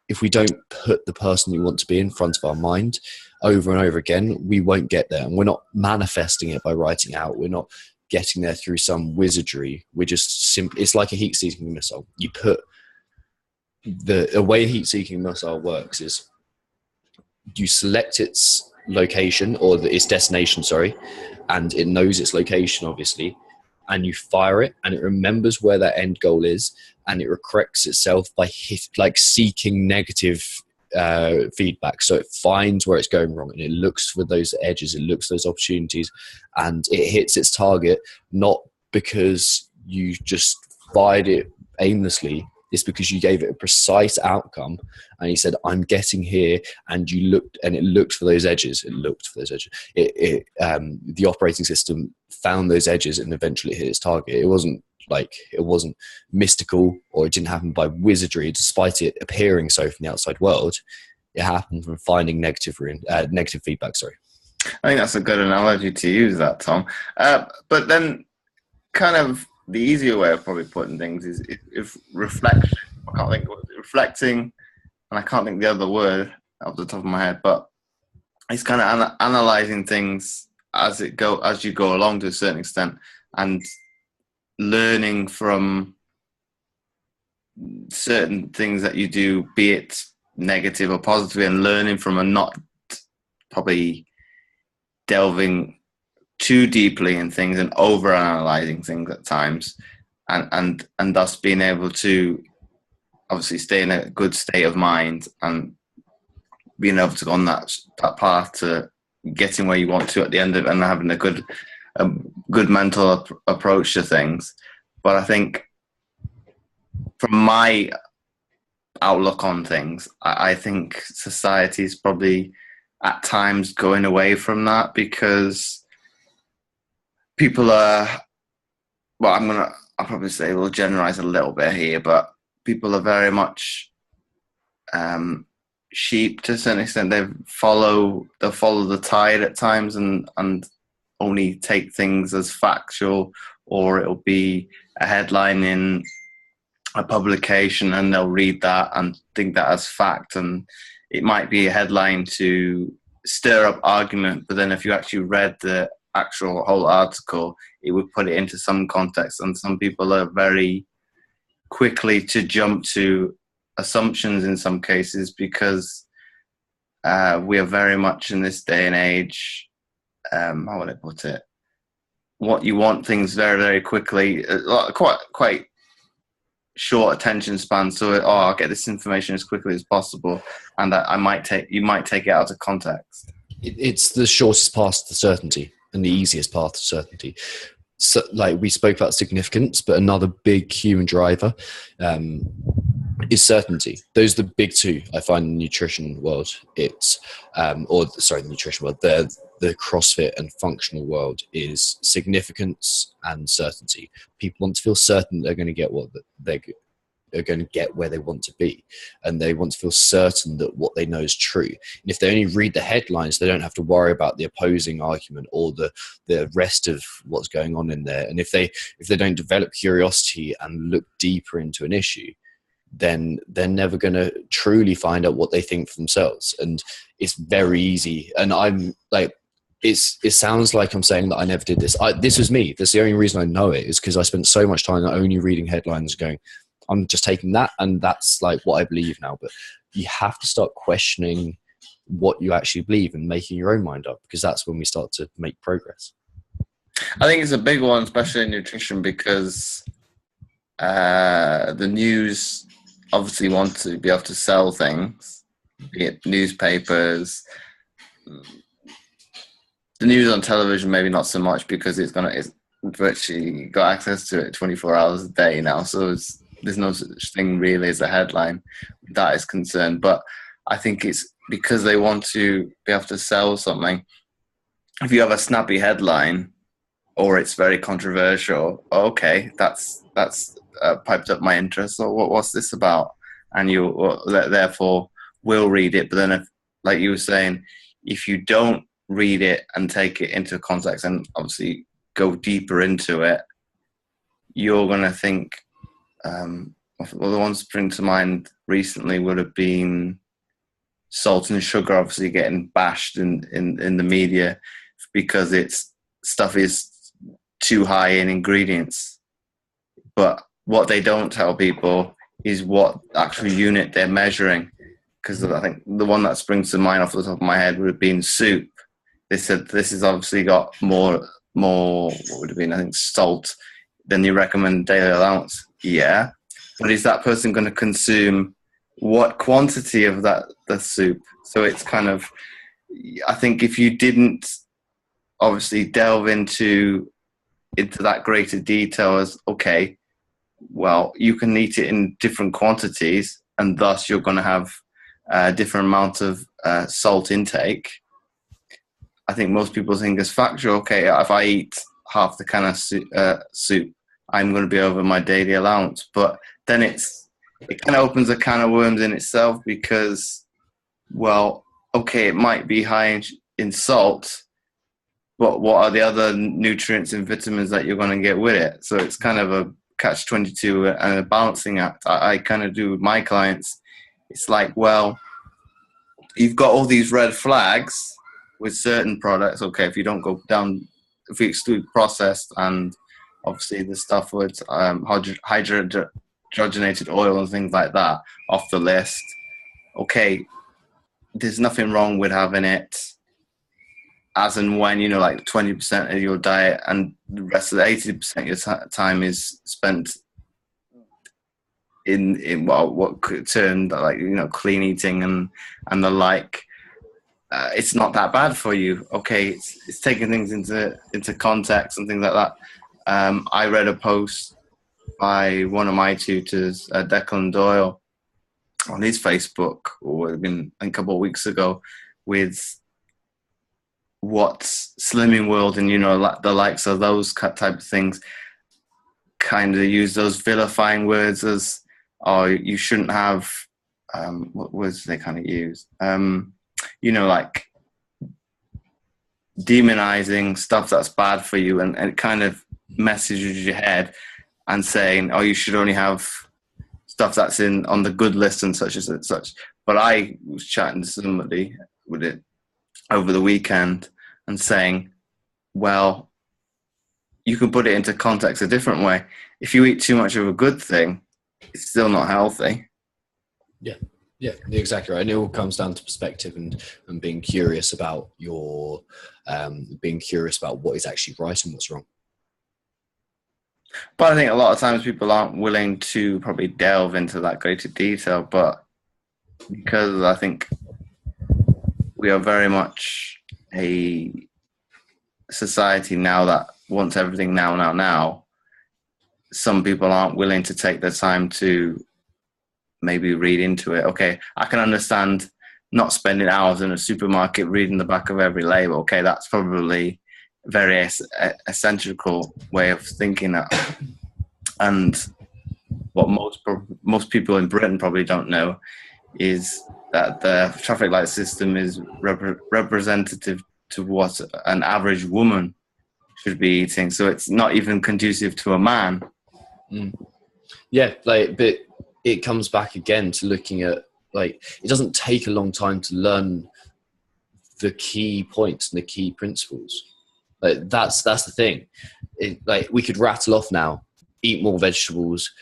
If we don't put the person we want to be in front of our mind over and over again, we won't get there. And we're not manifesting it by writing it out. We're not getting there through some wizardry. We're just simply, it's like a heat-seeking missile. You put the way a heat-seeking missile works is you select its location, or its destination, sorry, and it knows its location, obviously, and you fire it, and it remembers where that end goal is, and it corrects itself by seeking negative feedback. So it finds where it's going wrong, and it looks for those edges, it looks for those opportunities, and it hits its target, not because you just fired it aimlessly. It's because you gave it a precise outcome, and you said, I'm getting here, and you looked, and it looked for those edges. The operating system found those edges, and eventually hit its target. It wasn't mystical, or it didn't happen by wizardry, despite it appearing so from the outside world. It happened from finding negative feedback. Sorry. I think that's a good analogy to use, that, Tom. But then, kind of the easier way of probably putting things is if reflection. I can't think of it, reflecting, and I can't think the other word off the top of my head. But it's kind of analyzing things as you go along to a certain extent, and learning from certain things that you do, be it negative or positive, and learning from, and not probably delving too deeply in things and over analyzing things at times, and thus being able to obviously stay in a good state of mind, and being able to go on that path to getting where you want to at the end of it, and having a good mental approach to things. But I think from my outlook on things, I think society is probably at times going away from that, because people are, well, I'll probably say, we'll generalize a little bit here, but people are very much sheep to a certain extent. They'll follow the tide at times, and only take things as factual, or it'll be a headline in a publication and they'll read that and think that as fact. And it might be a headline to stir up argument, but then if you actually read the actual whole article, it would put it into some context. And some people are very quickly to jump to assumptions in some cases, because we are very much in this day and age, how would I put it? What you want things very, very quickly, quite short attention span. So, I'll get this information as quickly as possible, and that you might take it out of context. It's the shortest path to certainty and the easiest path to certainty. So, like we spoke about significance, but another big human driver is certainty. Those are the big two I find in the nutrition world. The nutrition world. The CrossFit and functional world is significance and certainty. People want to feel certain they're going to get what they're going to get where they want to be, and they want to feel certain that what they know is true. And if they only read the headlines, they don't have to worry about the opposing argument or the rest of what's going on in there. And if they don't develop curiosity and look deeper into an issue, then they're never going to truly find out what they think for themselves. And it's very easy. And I'm like, it sounds like I'm saying that I never did this. This was me. That's the only reason I know it, is because I spent so much time only reading headlines going, I'm just taking that and that's like what I believe now. But you have to start questioning what you actually believe and making your own mind up, because that's when we start to make progress. I think it's a big one, especially in nutrition, because the news obviously want to be able to sell things, be it newspapers. The news on television, maybe not so much, because it's virtually got access to it 24 hours a day now. So there's no such thing really as a headline that is concerned. But I think it's because they want to be able to sell something. If you have a snappy headline or it's very controversial, okay, that's piped up my interest. So what's this about? And you therefore will read it. But then, if, like you were saying, if you don't read it and take it into context and obviously go deeper into it, you're going to think, well, the ones spring to mind recently would have been salt and sugar, obviously getting bashed in the media because stuff is too high in ingredients. But what they don't tell people is what actual unit they're measuring. Because I think the one that springs to mind off the top of my head would have been soup. They said this has obviously got more what would have been, I think, salt than the recommended daily allowance. Yeah. But is that person going to consume what quantity of the soup? So it's kind of, I think if you didn't obviously delve into that greater detail as, okay, well, you can eat it in different quantities and thus you're going to have a different amount of salt intake. I think most people think as factual, okay, if I eat half the can of soup, I'm going to be over my daily allowance. But then it kind of opens a can of worms in itself, because, well, okay, it might be high in salt, but what are the other nutrients and vitamins that you're going to get with it? So it's kind of a catch-22 and a balancing act. I kind of do with my clients. It's like, well, you've got all these red flags with certain products. Okay, if you don't go down, if we exclude processed and obviously the stuff with hydrogenated oil and things like that off the list, okay, there's nothing wrong with having it as and when, like 20% of your diet, and the rest of the 80% of your time is spent in what could turn like, clean eating and the like. It's not that bad for you. Okay, it's taking things into context and things like that. I read a post by one of my tutors, Declan Doyle, on his Facebook, or it had been a couple of weeks ago, with what Slimming World and the likes of those type of things kind of use those vilifying words as, oh, you shouldn't have, what words do they kind of use? Like demonizing stuff that's bad for you, and it kind of messages in your head and saying, oh, you should only have stuff that's on the good list and such as such. But I was chatting to somebody with it over the weekend and saying, well, you can put it into context a different way. If you eat too much of a good thing, it's still not healthy. Yeah, exactly right. And it all comes down to perspective and being curious about being curious about what is actually right and what's wrong. But I think a lot of times people aren't willing to probably delve into that greater detail. But because I think we are very much a society now that wants everything now, some people aren't willing to take the time to maybe read into it. Okay, I can understand not spending hours in a supermarket reading the back of every label. Okay, that's probably a very eccentrical way of thinking that. And what most people in Britain probably don't know is that the traffic light system is representative to what an average woman should be eating. So it's not even conducive to a man. Yeah, but it comes back again to looking at, it doesn't take a long time to learn the key points and the key principles. That's the thing. We could rattle off now, eat more vegetables,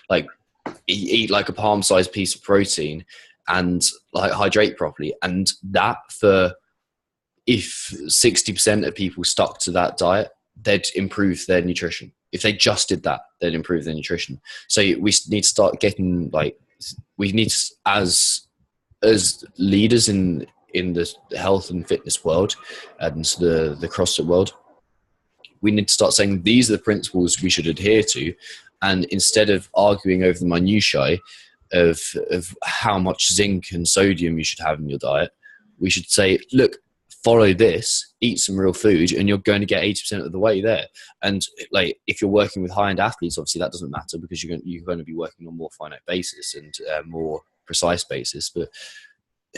eat like a palm-sized piece of protein, and hydrate properly. And that, for if 60% of people stuck to that diet, they'd improve their nutrition. If they just did that, they'd improve their nutrition. So we need to start getting we need to, as leaders in the health and fitness world and the CrossFit world, we need to start saying these are the principles we should adhere to. And instead of arguing over the minutiae of how much zinc and sodium you should have in your diet, we should say, look, follow this, eat some real food, and you're going to get 80% of the way there. And if you're working with high-end athletes, obviously that doesn't matter because you're going to be working on more finite basis and more precise basis. But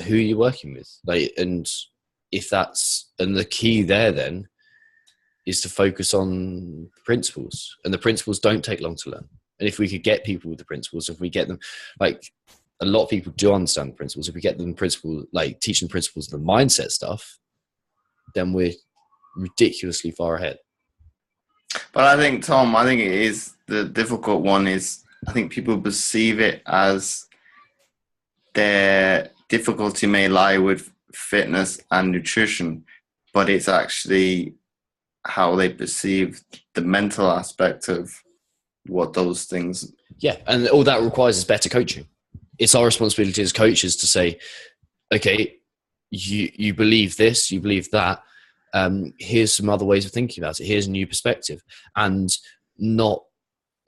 who are you working with? And the key there then is to focus on principles, and the principles don't take long to learn. And if we could get people with the principles, if we get them, a lot of people do understand the principles. If we get them principles, teach them principles of the mindset stuff, then we're ridiculously far ahead. But I think, Tom, it is the difficult one is I think people perceive it as their difficulty may lie with fitness and nutrition, but it's actually how they perceive the mental aspect of what those things. Yeah, and all that requires is better coaching. It's our responsibility as coaches to say, okay, you believe this, you believe that. Here's some other ways of thinking about it. Here's a new perspective, and not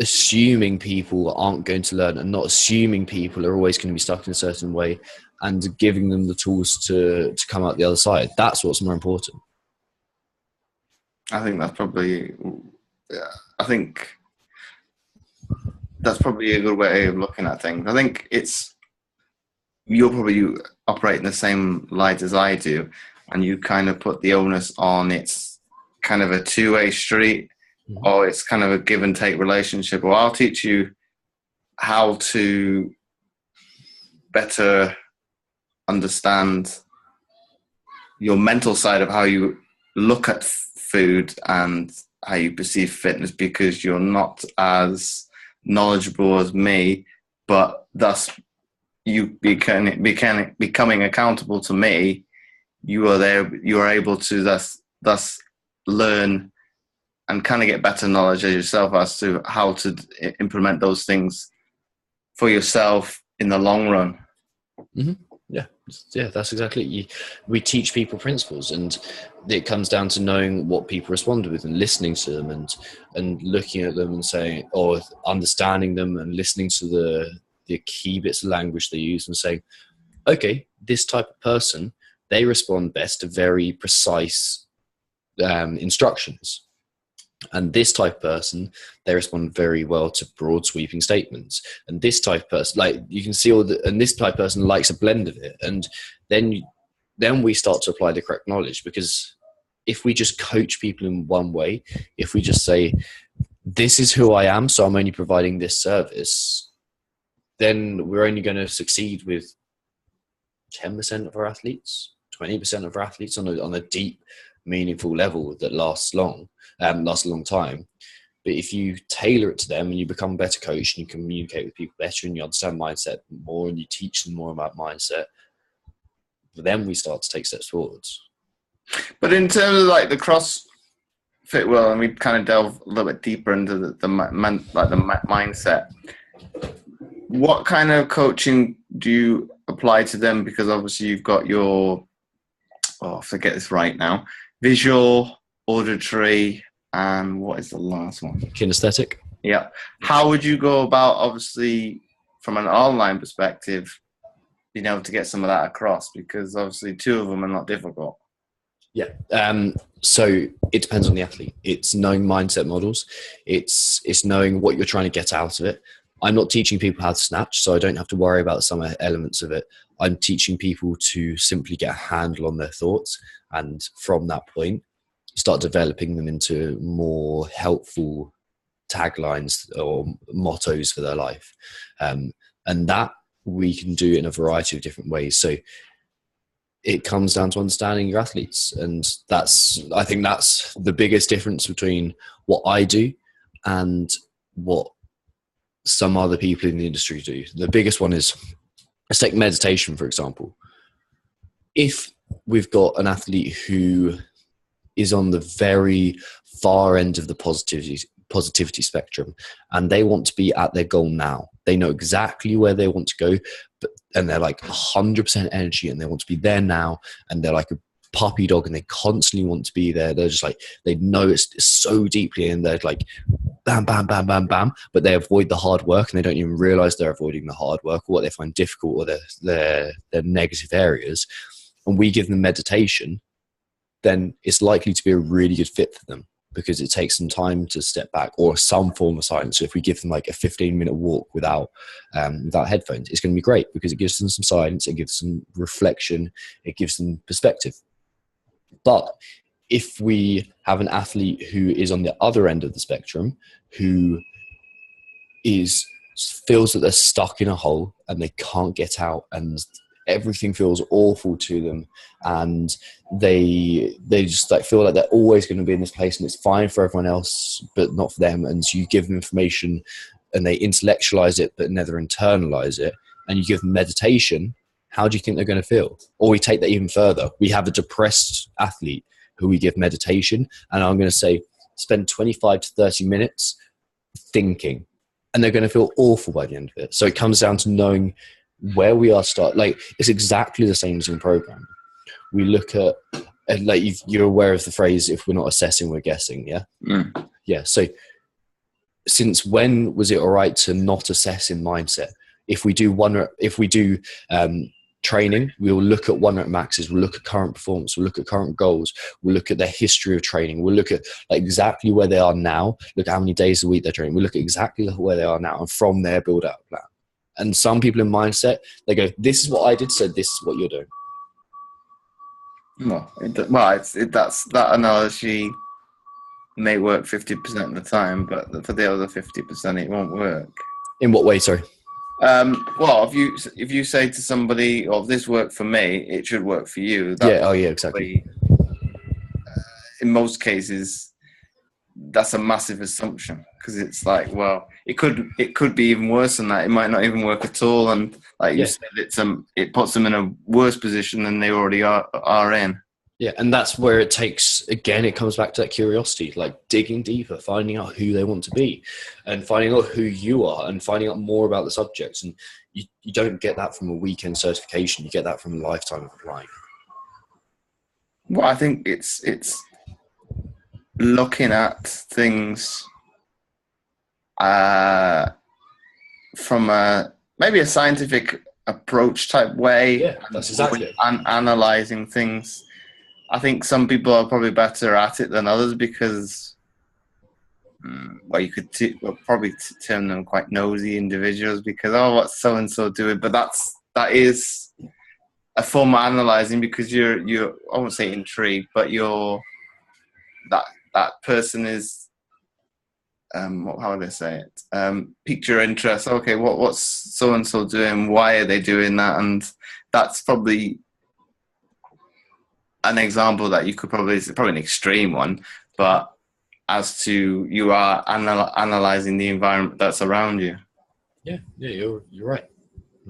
assuming people aren't going to learn, and not assuming people are always going to be stuck in a certain way, and giving them the tools to come out the other side. That's what's more important. I think that's probably. I think that's probably a good way of looking at things. I think you'll probably operate in the same light as I do, and you kind of put the onus on it's kind of a two-way street, or it's kind of a give and take relationship, or I'll teach you how to better understand your mental side of how you look at food and how you perceive fitness, because you're not as knowledgeable as me, but thus you becoming accountable to me, you are able to thus learn and kind of get better knowledge as yourself as to how to implement those things for yourself in the long run. Mm-hmm. Yeah, that's exactly it. We teach people principles, and it comes down to knowing what people respond with and listening to them and looking at them and saying, or understanding them and listening to the key bits of language they use and saying, okay, this type of person, they respond best to very precise instructions. And this type of person, they respond very well to broad sweeping statements. And this type of person, you can see and this type of person likes a blend of it. And then we start to apply the correct knowledge, because if we just coach people in one way, if we just say, this is who I am, so I'm only providing this service, then we're only going to succeed with 10% of our athletes, 20% of our athletes on a deep, meaningful level that lasts a long time. But if you tailor it to them and you become a better coach and you communicate with people better and you understand mindset more and you teach them more about mindset, then we start to take steps forwards. But in terms of like the CrossFit world, and we kind of delve a little bit deeper into the mindset, what kind of coaching do you apply to them? Because obviously you've got your, I forget this right now, visual, auditory, and what is the last one? Kinesthetic. Yeah. How would you go about, obviously, from an online perspective, being able to get some of that across? Because obviously 2 of them are not difficult. Yeah. So it depends on the athlete. It's knowing mindset models. It's knowing what you're trying to get out of it. I'm not teaching people how to snatch, so I don't have to worry about some elements of it. I'm teaching people to simply get a handle on their thoughts, and from that point, start developing them into more helpful taglines or mottos for their life. And that we can do in a variety of different ways. So it comes down to understanding your athletes. And I think that's the biggest difference between what I do and what some other people in the industry do. The biggest one is, let's take meditation, for example. If we've got an athlete who is on the very far end of the positivity spectrum and they want to be at their goal now, they know exactly where they want to go, and they're like 100% energy and they want to be there now, and they're like a puppy dog and they constantly want to be there. They're just like, they know it's so deeply, and they're like bam, bam, bam, bam, bam, but they avoid the hard work and they don't even realize they're avoiding the hard work or what they find difficult or their negative areas. And we give them meditation, then it's likely to be a really good fit for them, because it takes some time to step back, or some form of silence. So if we give them like a 15-minute walk without headphones, it's going to be great, because it gives them some silence, it gives them reflection, it gives them perspective. But if we have an athlete who is on the other end of the spectrum, who feels that they're stuck in a hole and they can't get out, and everything feels awful to them, and they just like feel like they're always going to be in this place and it's fine for everyone else but not for them, and so you give them information and they intellectualize it but never internalize it, and you give them meditation, how do you think they're going to feel? Or we take that even further. We have a depressed athlete who we give meditation, and I'm going to say spend 25 to 30 minutes thinking, and they're going to feel awful by the end of it. So it comes down to knowing where we are like it's exactly the same as in programming. We look at, like, you're aware of the phrase, if we're not assessing, we're guessing. Yeah. So since when was it all right to not assess in mindset? If we do training, we'll look at 1 rep maxes, we'll look at current performance, we'll look at current goals, we'll look at their history of training, we'll look at like exactly where they are now, look at how many days a week they're training, we'll look at exactly where they are now, and from there build out a plan. And some people in mindset, they go, this is what I did, so this is what you're doing. That analogy may work 50% of the time, but for the other 50%, it won't work. In what way, sorry? Well, if you say to somebody, "Oh, if this worked for me, it should work for you." Yeah. Exactly. In most cases, that's a massive assumption, because it's like, well, it could be even worse than that. It might not even work at all, and like you said, it puts them in a worse position than they already are in. Yeah, and that's where it takes, again, it comes back to that curiosity, like digging deeper, finding out who they want to be, and finding out who you are, and finding out more about the subjects. And you don't get that from a weekend certification. You get that from a lifetime of applying. Well, I think it's looking at things from maybe a scientific approach type way. Yeah, that's exactly it. And analyzing things. I think some people are probably better at it than others, because, you could probably term them quite nosy individuals, because, what's so and so doing? But that is a form of analyzing, because you're I won't say intrigued, but that person is how would I say it? Piqued your interest. Okay, what's so and so doing? Why are they doing that? And that's probably an example that you could it's probably an extreme one, but as to you are analyzing the environment that's around you. Yeah, you're right.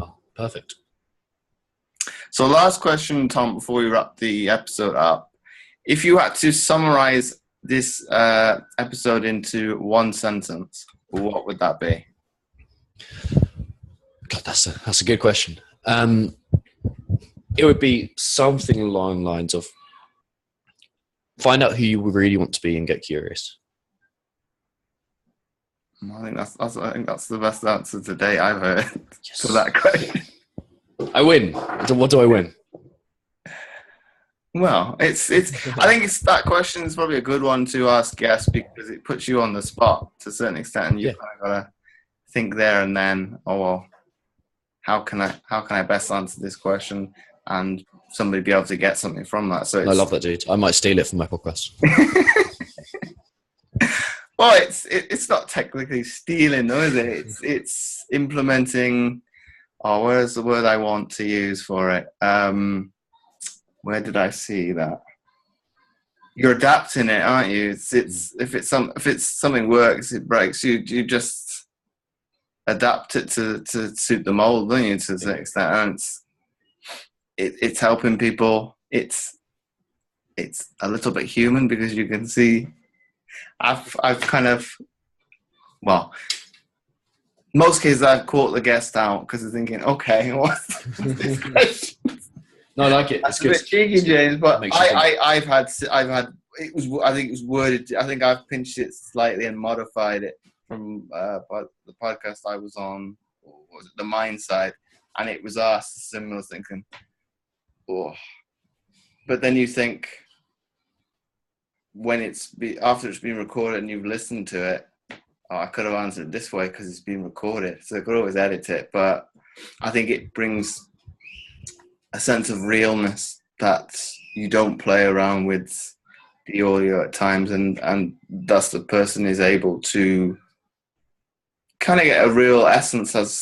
Oh, perfect. So last question, Tom, before we wrap the episode up. If you had to summarize this episode into one sentence, what would that be? God, that's a good question. It would be something along the lines of find out who you really want to be and get curious. I think that's the best answer to date I've heard to that question. I win. What do I win? Well, I think that question is probably a good one to ask guests because it puts you on the spot to a certain extent, and you've kind of got to think there and then. Oh well, how can I best answer this question and somebody be able to get something from that? So I love that, dude. I might steal it from my podcast. Well, it's not technically stealing, though, is it? It's implementing. Oh, where's the word I want to use for it? Where did I see that? You're adapting it, aren't you? If it's something works, it breaks. You just adapt it to suit the mold, don't you? To a certain extent, and it's helping people. It's a little bit human because you can see. I've kind of, well, most cases I've caught the guest out because they're thinking, okay, what's this question? No, I like it. That's a bit cheeky, James, but I've had it was, I think it was worded, I think I've pinched it slightly and modified it from the podcast I was on, or was it the Mind Side, and it was asked similar thinking, oh, but then you think, when after it's been recorded and you've listened to it, oh, I could have answered it this way because it's been recorded. So I could always edit it. But I think it brings a sense of realness that you don't play around with the audio at times, and thus the person is able to kind of get a real essence of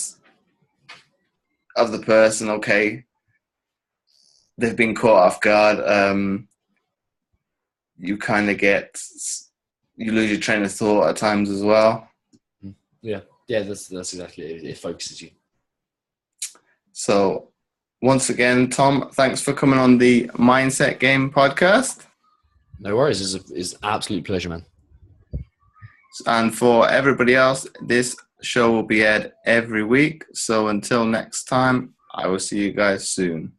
the person. Okay, they've been caught off guard. You kind of you lose your train of thought at times as well. Yeah, that's exactly it. It focuses you. So once again, Tom, thanks for coming on the Mindset Game podcast. No worries. It's an absolute pleasure, man. And for everybody else, this show will be aired every week. So until next time, I will see you guys soon.